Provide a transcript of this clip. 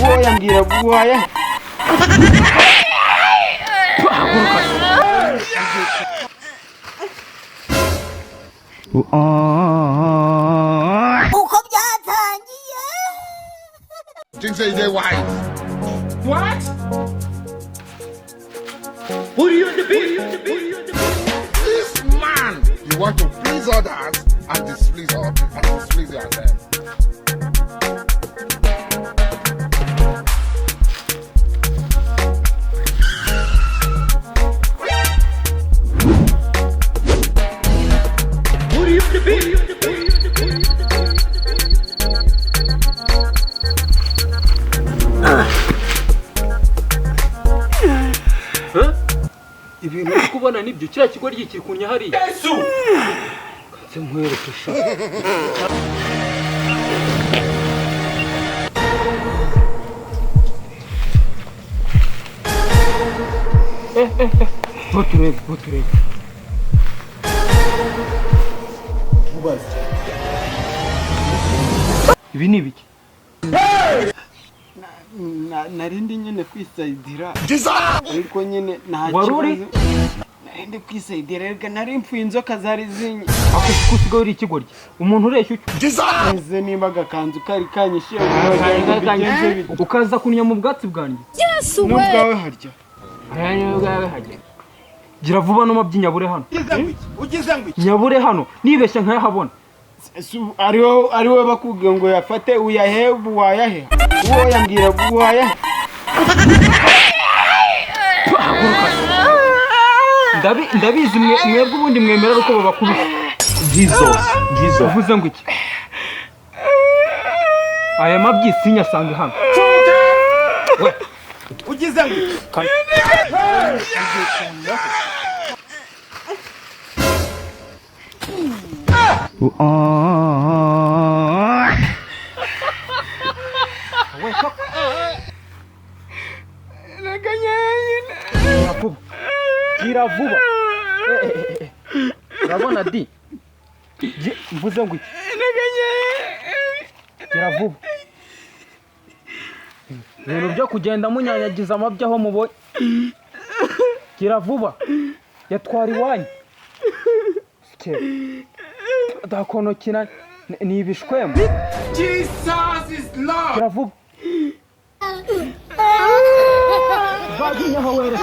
uwo yambwira guhaya uko byatangiye. Things say they white. What? Who do you want to be? This man, you want to please others and displease yourself. Who do you want to be? ibintu uri kubona nibyo kiriya kigo ryikiri kunya hariya Yesu! katse nkwereke sha Boturebe ibi ni ibiki narindi nyine kwisayidira ariko nyine nta Waruri? kibazo narindi kwisayidira reka nari mpfuye inzoka zari zinye akusigaye uri ikigoryi umuntu ureshya nze nimba agakanzu kari kanyishyira ukaza kunya mu bwatsi bwanjye n'ubwawe harya gira vuba no mabyinyabure hano ugize ngo nyabure hano nibeshya nkayahabona ari wowe bakubwiye ngo yafate uyahe wayahe uwo yambwira guhaya ndabizi mwebwe ubundi mwemera uko babakubise Jesus uvuze ngo iki aya mabyisi nyasanga hano we ugize ngo gira vuba urabona di mvuze ngo iki gira vuba ibintu byo kugenda munyanyagiza amabya aho mubonye gira vuba yatwara iwanyu dakonokina ni ibishwemo Jesus is Lord! gira vuba vaginyaho were